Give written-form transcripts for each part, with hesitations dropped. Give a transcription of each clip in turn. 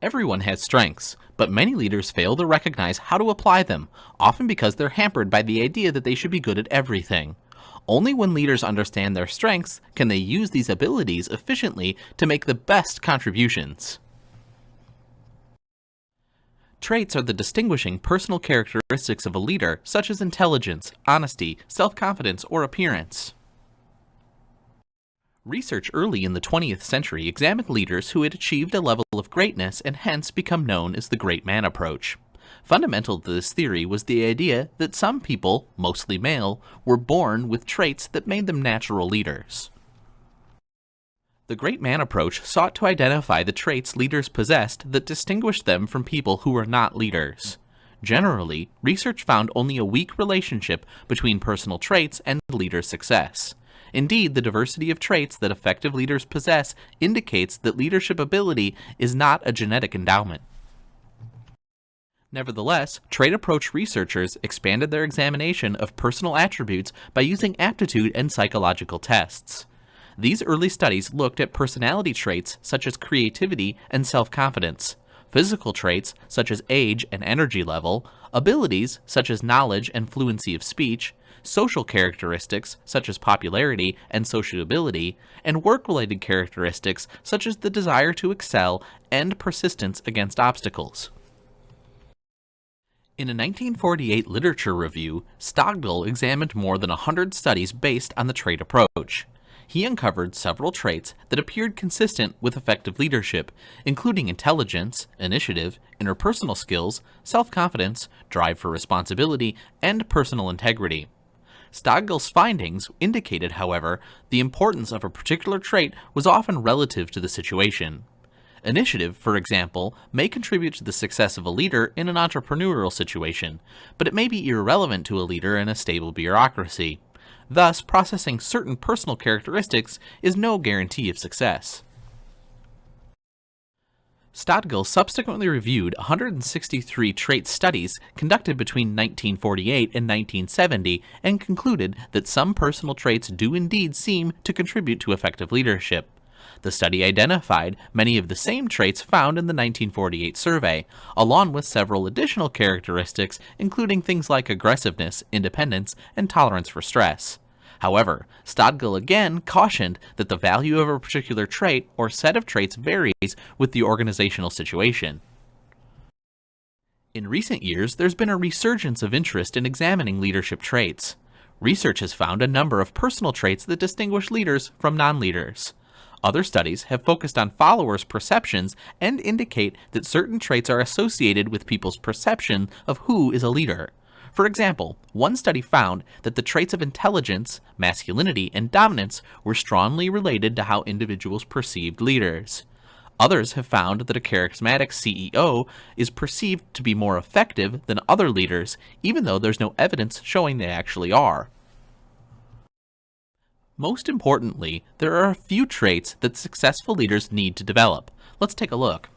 Everyone has strengths, but many leaders fail to recognize how to apply them, often because they're hampered by the idea that they should be good at everything. Only when leaders understand their strengths can they use these abilities efficiently to make the best contributions. Traits are the distinguishing personal characteristics of a leader, such as intelligence, honesty, self-confidence, or appearance. Research early in the 20th century examined leaders who had achieved a level of greatness and hence become known as the great man approach. Fundamental to this theory was the idea that some people, mostly male, were born with traits that made them natural leaders. The great man approach sought to identify the traits leaders possessed that distinguished them from people who were not leaders. Generally, research found only a weak relationship between personal traits and leader success. Indeed, the diversity of traits that effective leaders possess indicates that leadership ability is not a genetic endowment. Nevertheless, trait approach researchers expanded their examination of personal attributes by using aptitude and psychological tests. These early studies looked at personality traits such as creativity and self-confidence, physical traits such as age and energy level, abilities such as knowledge and fluency of speech, social characteristics such as popularity and sociability, and work-related characteristics such as the desire to excel and persistence against obstacles. In a 1948 literature review, STOGDILL examined more than 100 studies based on the trait approach. He uncovered several traits that appeared consistent with effective leadership, including intelligence, initiative, interpersonal skills, self-confidence, drive for responsibility, and personal integrity. STOGDILL's findings indicated, however, the importance of a particular trait was often relative to the situation. Initiative, for example, may contribute to the success of a leader in an entrepreneurial situation, but it may be irrelevant to a leader in a stable bureaucracy. Thus, processing certain personal characteristics is no guarantee of success. STOGDILL subsequently reviewed 163 trait studies conducted between 1948 and 1970 and concluded that some personal traits do indeed seem to contribute to effective leadership. The study identified many of the same traits found in the 1948 survey, along with several additional characteristics including things like aggressiveness, independence, and tolerance for stress. However, STOGDILL again cautioned that the value of a particular trait or set of traits varies with the organizational situation. In recent years, there's been a resurgence of interest in examining leadership traits. Research has found a number of personal traits that distinguish leaders from non-leaders. Other studies have focused on followers' perceptions and indicate that certain traits are associated with people's perception of who is a leader. For example, one study found that the traits of intelligence, masculinity, and dominance were strongly related to how individuals perceived leaders. Others have found that a charismatic CEO is perceived to be more effective than other leaders, even though there's no evidence showing they actually are. Most importantly, there are a few traits that successful leaders need to develop. Let's take a look.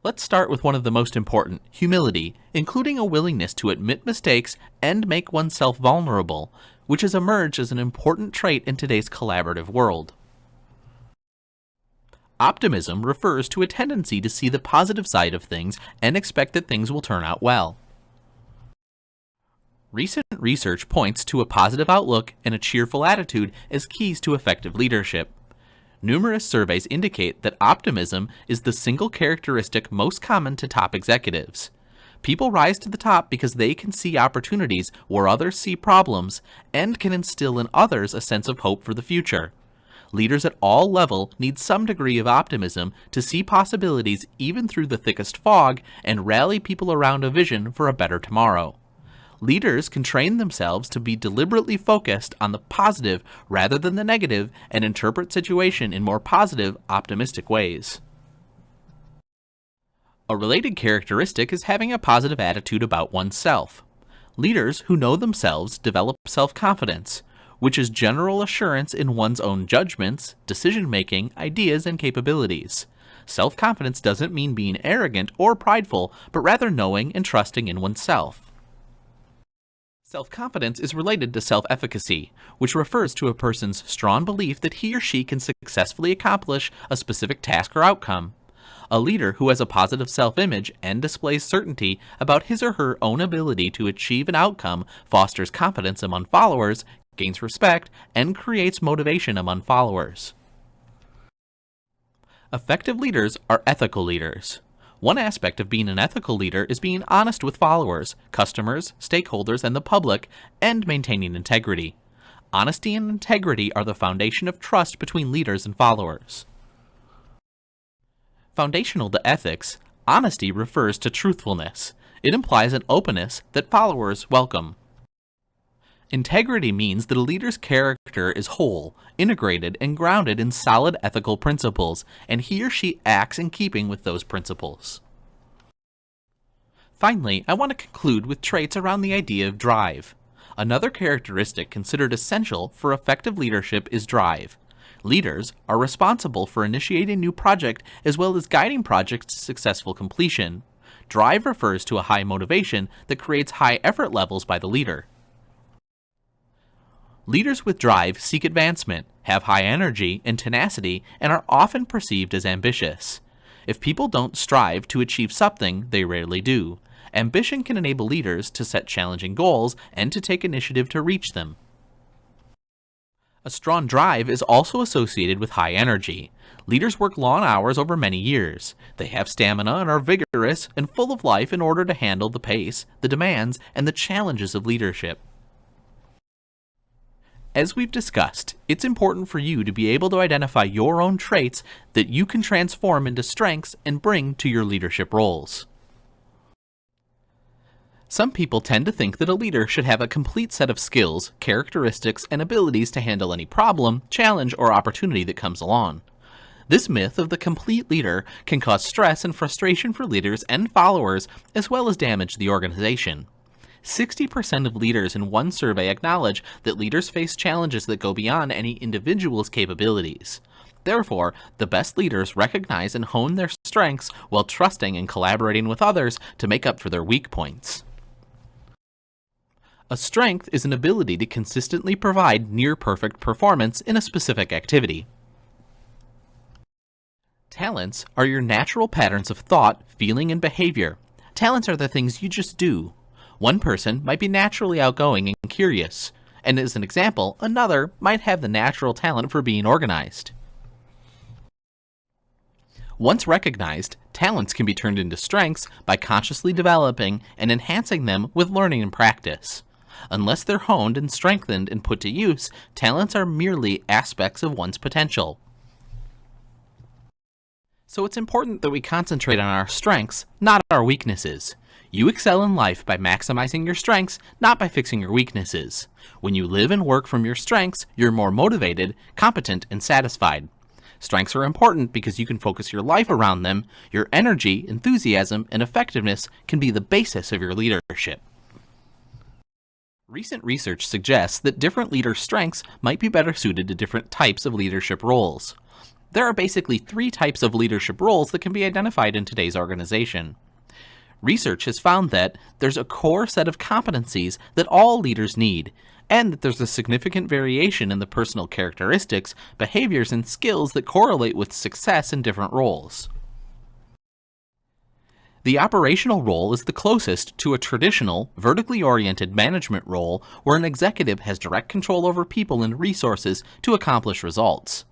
Let's start with one of the most important, humility, including a willingness to admit mistakes and make oneself vulnerable, which has emerged as an important trait in today's collaborative world. Optimism refers to a tendency to see the positive side of things and expect that things will turn out well. Recent research points to a positive outlook and a cheerful attitude as keys to effective leadership. Numerous surveys indicate that optimism is the single characteristic most common to top executives. People rise to the top because they can see opportunities where others see problems and can instill in others a sense of hope for the future. Leaders at all levels need some degree of optimism to see possibilities even through the thickest fog and rally people around a vision for a better tomorrow. Leaders can train themselves to be deliberately focused on the positive rather than the negative and interpret situation in more positive, optimistic ways. A related characteristic is having a positive attitude about oneself. Leaders who know themselves develop self-confidence, which is general assurance in one's own judgments, decision-making, ideas, and capabilities. Self-confidence doesn't mean being arrogant or prideful, but rather knowing and trusting in oneself. Self-confidence is related to self-efficacy, which refers to a person's strong belief that he or she can successfully accomplish a specific task or outcome. A leader who has a positive self-image and displays certainty about his or her own ability to achieve an outcome fosters confidence among followers, gains respect, and creates motivation among followers. Effective leaders are ethical leaders. One aspect of being an ethical leader is being honest with followers, customers, stakeholders, and the public, and maintaining integrity. Honesty and integrity are the foundation of trust between leaders and followers. Foundational to ethics, honesty refers to truthfulness. It implies an openness that followers welcome. Integrity means that a leader's character is whole, integrated, and grounded in solid ethical principles, and he or she acts in keeping with those principles. Finally, I want to conclude with traits around the idea of drive. Another characteristic considered essential for effective leadership is drive. Leaders are responsible for initiating a new project as well as guiding projects to successful completion. Drive refers to a high motivation that creates high effort levels by the leader. Leaders with drive seek advancement, have high energy and tenacity, and are often perceived as ambitious. If people don't strive to achieve something, they rarely do. Ambition can enable leaders to set challenging goals and to take initiative to reach them. A strong drive is also associated with high energy. Leaders work long hours over many years. They have stamina and are vigorous and full of life in order to handle the pace, the demands, and the challenges of leadership. As we've discussed, it's important for you to be able to identify your own traits that you can transform into strengths and bring to your leadership roles. Some people tend to think that a leader should have a complete set of skills, characteristics, and abilities to handle any problem, challenge, or opportunity that comes along. This myth of the complete leader can cause stress and frustration for leaders and followers, as well as damage the organization. 60% of leaders in one survey acknowledge that leaders face challenges that go beyond any individual's capabilities. Therefore, the best leaders recognize and hone their strengths while trusting and collaborating with others to make up for their weak points. A strength is an ability to consistently provide near-perfect performance in a specific activity. Talents are your natural patterns of thought, feeling, and behavior. Talents are the things you just do. One person might be naturally outgoing and curious, and as an example, another might have the natural talent for being organized. Once recognized, talents can be turned into strengths by consciously developing and enhancing them with learning and practice. Unless they're honed and strengthened and put to use, talents are merely aspects of one's potential. So it's important that we concentrate on our strengths, not our weaknesses. You excel in life by maximizing your strengths, not by fixing your weaknesses. When you live and work from your strengths, you're more motivated, competent, and satisfied. Strengths are important because you can focus your life around them. Your energy, enthusiasm, and effectiveness can be the basis of your leadership. Recent research suggests that different leader strengths might be better suited to different types of leadership roles. There are basically 3 types of leadership roles that can be identified in today's organization. Research has found that there's a core set of competencies that all leaders need, and that there's a significant variation in the personal characteristics, behaviors, and skills that correlate with success in different roles. The operational role is the closest to a traditional, vertically oriented management role where an executive has direct control over people and resources to accomplish results.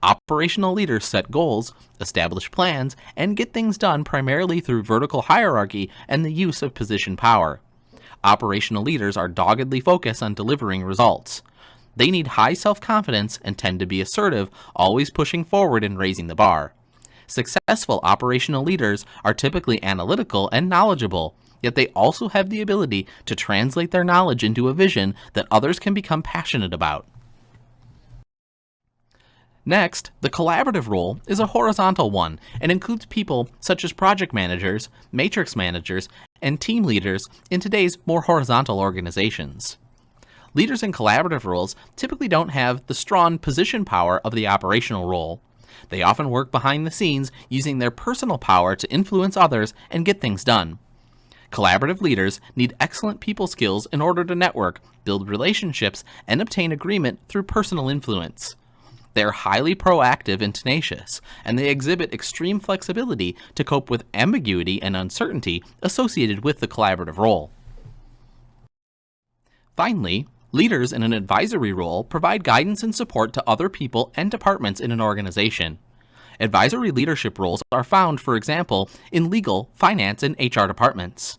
Operational leaders set goals, establish plans, and get things done primarily through vertical hierarchy and the use of position power. Operational leaders are doggedly focused on delivering results. They need high self-confidence and tend to be assertive, always pushing forward and raising the bar. Successful operational leaders are typically analytical and knowledgeable, yet they also have the ability to translate their knowledge into a vision that others can become passionate about. Next, the collaborative role is a horizontal one and includes people such as project managers, matrix managers, and team leaders in today's more horizontal organizations. Leaders in collaborative roles typically don't have the strong position power of the operational role. They often work behind the scenes using their personal power to influence others and get things done. Collaborative leaders need excellent people skills in order to network, build relationships, and obtain agreement through personal influence. They are highly proactive and tenacious, and they exhibit extreme flexibility to cope with ambiguity and uncertainty associated with the collaborative role. Finally, leaders in an advisory role provide guidance and support to other people and departments in an organization. Advisory leadership roles are found, for example, in legal, finance, and HR departments.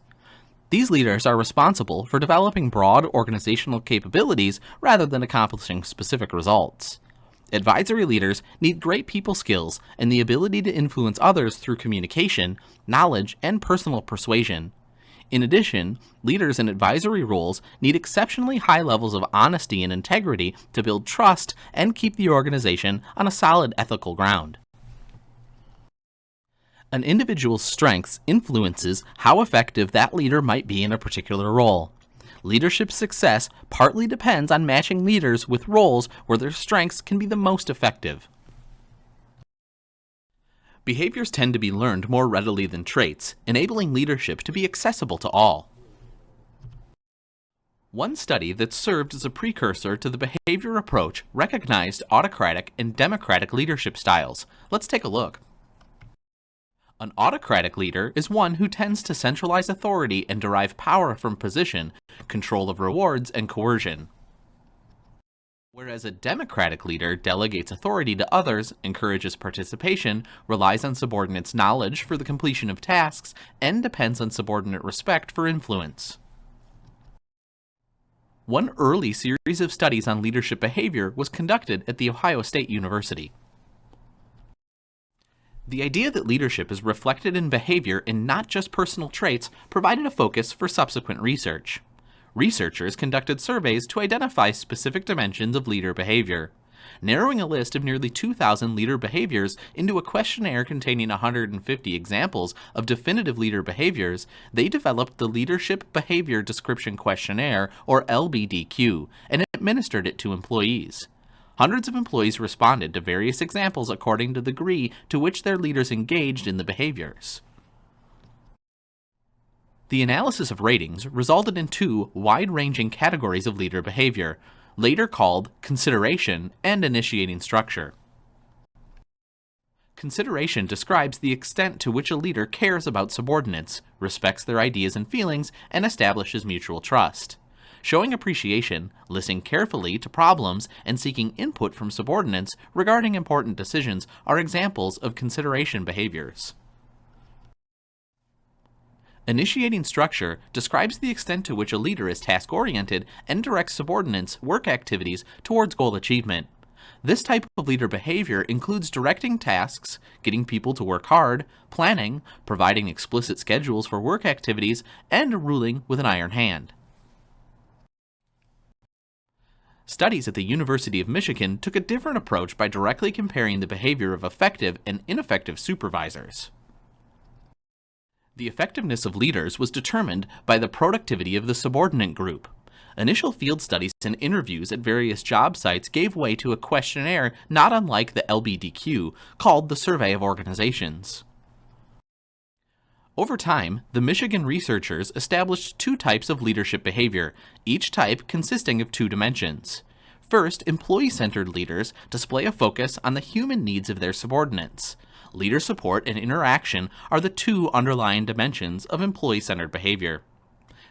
These leaders are responsible for developing broad organizational capabilities rather than accomplishing specific results. Advisory leaders need great people skills and the ability to influence others through communication, knowledge, and personal persuasion. In addition, leaders in advisory roles need exceptionally high levels of honesty and integrity to build trust and keep the organization on a solid ethical ground. An individual's strengths influences how effective that leader might be in a particular role. Leadership success partly depends on matching leaders with roles where their strengths can be the most effective. Behaviors tend to be learned more readily than traits, enabling leadership to be accessible to all. One study that served as a precursor to the behavior approach recognized autocratic and democratic leadership styles. Let's take a look. An autocratic leader is one who tends to centralize authority and derive power from position, control of rewards, and coercion. Whereas a democratic leader delegates authority to others, encourages participation, relies on subordinates' knowledge for the completion of tasks, and depends on subordinate respect for influence. One early series of studies on leadership behavior was conducted at The Ohio State University. The idea that leadership is reflected in behavior and not just personal traits provided a focus for subsequent research. Researchers conducted surveys to identify specific dimensions of leader behavior. Narrowing a list of nearly 2,000 leader behaviors into a questionnaire containing 150 examples of definitive leader behaviors, they developed the Leadership Behavior Description Questionnaire, or LBDQ, and administered it to employees. Hundreds of employees responded to various examples according to the degree to which their leaders engaged in the behaviors. The analysis of ratings resulted in two wide-ranging categories of leader behavior, later called consideration and initiating structure. Consideration describes the extent to which a leader cares about subordinates, respects their ideas and feelings, and establishes mutual trust. Showing appreciation, listening carefully to problems, and seeking input from subordinates regarding important decisions are examples of consideration behaviors. Initiating structure describes the extent to which a leader is task-oriented and directs subordinates' work activities towards goal achievement. This type of leader behavior includes directing tasks, getting people to work hard, planning, providing explicit schedules for work activities, and ruling with an iron hand. Studies at the University of Michigan took a different approach by directly comparing the behavior of effective and ineffective supervisors. The effectiveness of leaders was determined by the productivity of the subordinate group. Initial field studies and interviews at various job sites gave way to a questionnaire not unlike the LBDQ, called the Survey of Organizations. Over time, the Michigan researchers established two types of leadership behavior, each type consisting of two dimensions. First, employee-centered leaders display a focus on the human needs of their subordinates. Leader support and interaction are the two underlying dimensions of employee-centered behavior.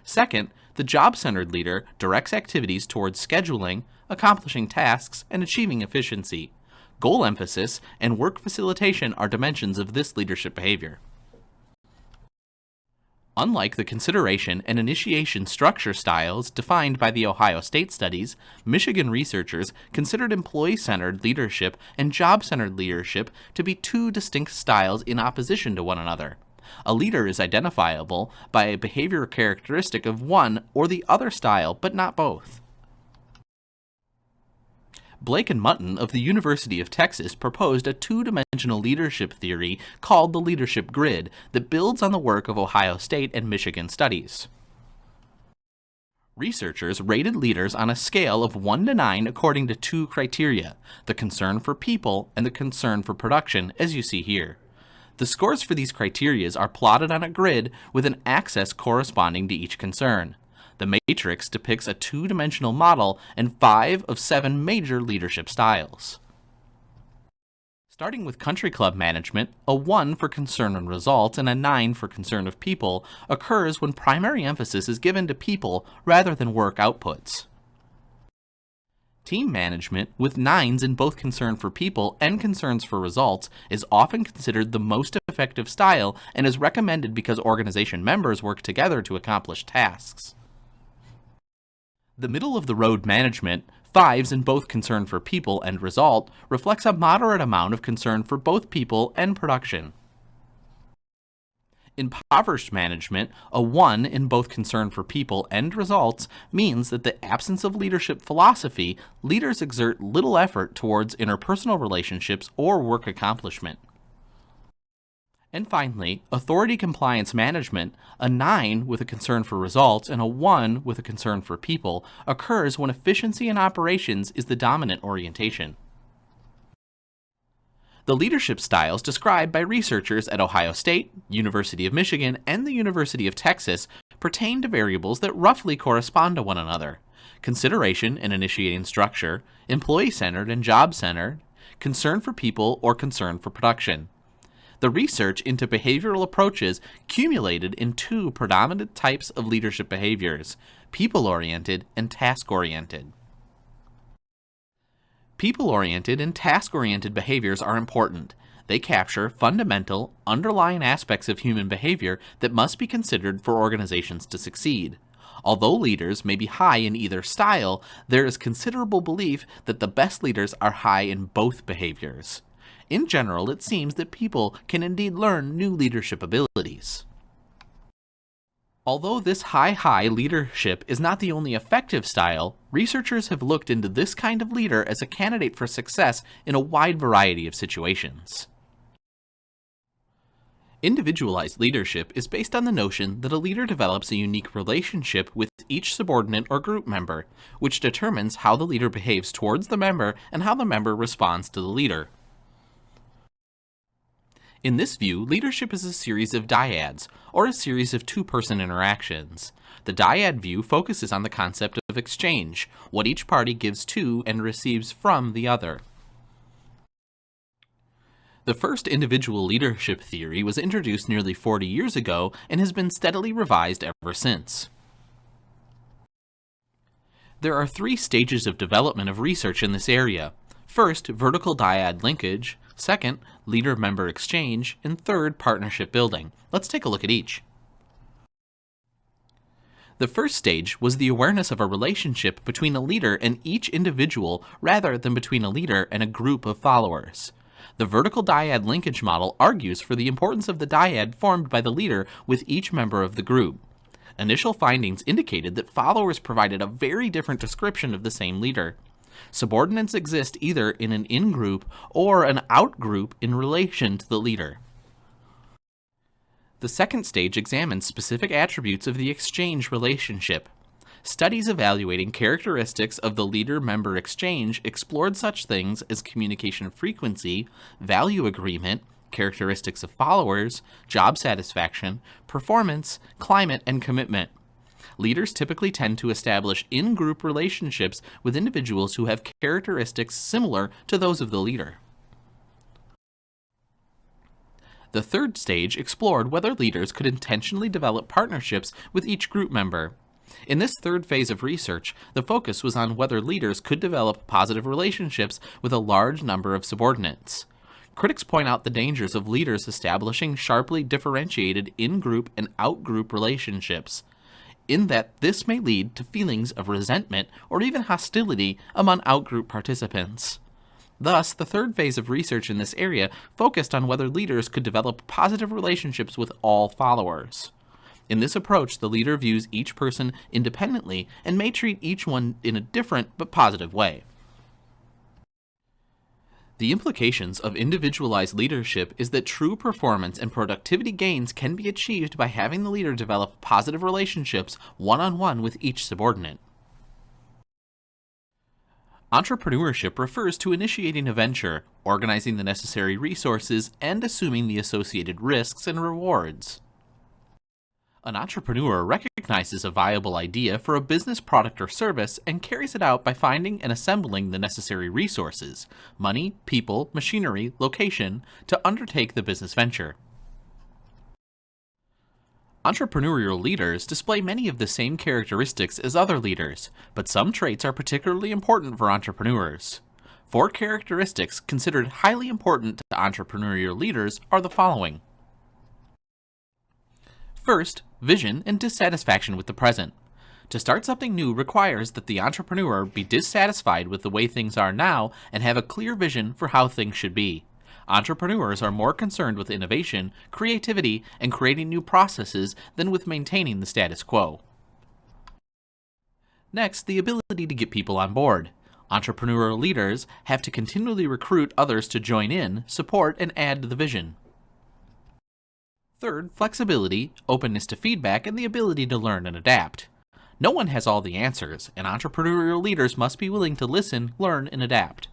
Second, the job-centered leader directs activities towards scheduling, accomplishing tasks, and achieving efficiency. Goal emphasis and work facilitation are dimensions of this leadership behavior. Unlike the consideration and initiation structure styles defined by the Ohio State studies, Michigan researchers considered employee-centered leadership and job-centered leadership to be two distinct styles in opposition to one another. A leader is identifiable by a behavior characteristic of one or the other style, but not both. Blake and Mutton of the University of Texas proposed a two-dimensional leadership theory called the leadership grid that builds on the work of Ohio State and Michigan studies. Researchers rated leaders on a scale of 1 to 9 according to two criteria, the concern for people and the concern for production, as you see here. The scores for these criteria are plotted on a grid with an axis corresponding to each concern. The matrix depicts a two-dimensional model and 5 of 7 major leadership styles. Starting with country club management, a 1 for concern and results and a 9 for concern of people occurs when primary emphasis is given to people rather than work outputs. Team management, with 9s in both concern for people and concerns for results, is often considered the most effective style and is recommended because organization members work together to accomplish tasks. The middle-of-the-road management, 5s in both concern for people and result, reflects a moderate amount of concern for both people and production. Impoverished management, a 1 in both concern for people and results, means that the absence of leadership philosophy, leaders exert little effort towards interpersonal relationships or work accomplishment. And finally, authority compliance management, a 9 with a concern for results and a 1 with a concern for people, occurs when efficiency in operations is the dominant orientation. The leadership styles described by researchers at Ohio State, University of Michigan, and the University of Texas pertain to variables that roughly correspond to one another: consideration and initiating structure, employee-centered and job-centered, concern for people or concern for production. The research into behavioral approaches cumulated in 2 predominant types of leadership behaviors: people-oriented and task-oriented. People-oriented and task-oriented behaviors are important. They capture fundamental, underlying aspects of human behavior that must be considered for organizations to succeed. Although leaders may be high in either style, there is considerable belief that the best leaders are high in both behaviors. In general, it seems that people can indeed learn new leadership abilities. Although this high leadership is not the only effective style, researchers have looked into this kind of leader as a candidate for success in a wide variety of situations. Individualized leadership is based on the notion that a leader develops a unique relationship with each subordinate or group member, which determines how the leader behaves towards the member and how the member responds to the leader. In this view, leadership is a series of dyads, or a series of two-person interactions. The dyad view focuses on the concept of exchange, what each party gives to and receives from the other. The first individual leadership theory was introduced nearly 40 years ago and has been steadily revised ever since. There are 3 stages of development of research in this area. First, vertical dyad linkage. Second, leader-member exchange. And third, partnership building. Let's take a look at each. The first stage was the awareness of a relationship between a leader and each individual rather than between a leader and a group of followers. The vertical dyad linkage model argues for the importance of the dyad formed by the leader with each member of the group. Initial findings indicated that followers provided a very different description of the same leader. Subordinates exist either in an in-group or an out-group in relation to the leader. The second stage examines specific attributes of the exchange relationship. Studies evaluating characteristics of the leader-member exchange explored such things as communication frequency, value agreement, characteristics of followers, job satisfaction, performance, climate, and commitment. Leaders typically tend to establish in-group relationships with individuals who have characteristics similar to those of the leader. The third stage explored whether leaders could intentionally develop partnerships with each group member. In this third phase of research, the focus was on whether leaders could develop positive relationships with a large number of subordinates. Critics point out the dangers of leaders establishing sharply differentiated in-group and out-group relationships, in that this may lead to feelings of resentment or even hostility among out-group participants. Thus, the third phase of research in this area focused on whether leaders could develop positive relationships with all followers. In this approach, the leader views each person independently and may treat each one in a different but positive way. The implications of individualized leadership is that true performance and productivity gains can be achieved by having the leader develop positive relationships one-on-one with each subordinate. Entrepreneurship refers to initiating a venture, organizing the necessary resources, and assuming the associated risks and rewards. An entrepreneur recognizes a viable idea for a business product or service and carries it out by finding and assembling the necessary resources, money, people, machinery, location, to undertake the business venture. Entrepreneurial leaders display many of the same characteristics as other leaders, but some traits are particularly important for entrepreneurs. 4 characteristics considered highly important to entrepreneurial leaders are the following. First, vision and dissatisfaction with the present. To start something new requires that the entrepreneur be dissatisfied with the way things are now and have a clear vision for how things should be. Entrepreneurs are more concerned with innovation, creativity, and creating new processes than with maintaining the status quo. Next, the ability to get people on board. Entrepreneurial leaders have to continually recruit others to join in, support, and add to the vision. Third, flexibility, openness to feedback, and the ability to learn and adapt. No one has all the answers, and entrepreneurial leaders must be willing to listen, learn, and adapt.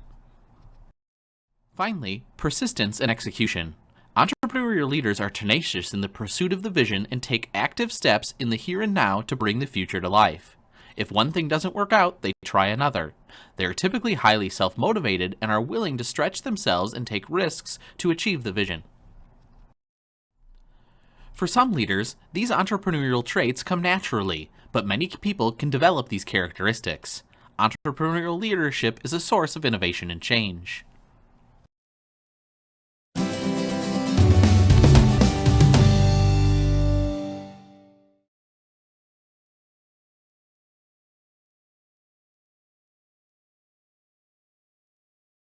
Finally, persistence and execution. Entrepreneurial leaders are tenacious in the pursuit of the vision and take active steps in the here and now to bring the future to life. If one thing doesn't work out, they try another. They are typically highly self-motivated and are willing to stretch themselves and take risks to achieve the vision. For some leaders, these entrepreneurial traits come naturally, but many people can develop these characteristics. Entrepreneurial leadership is a source of innovation and change.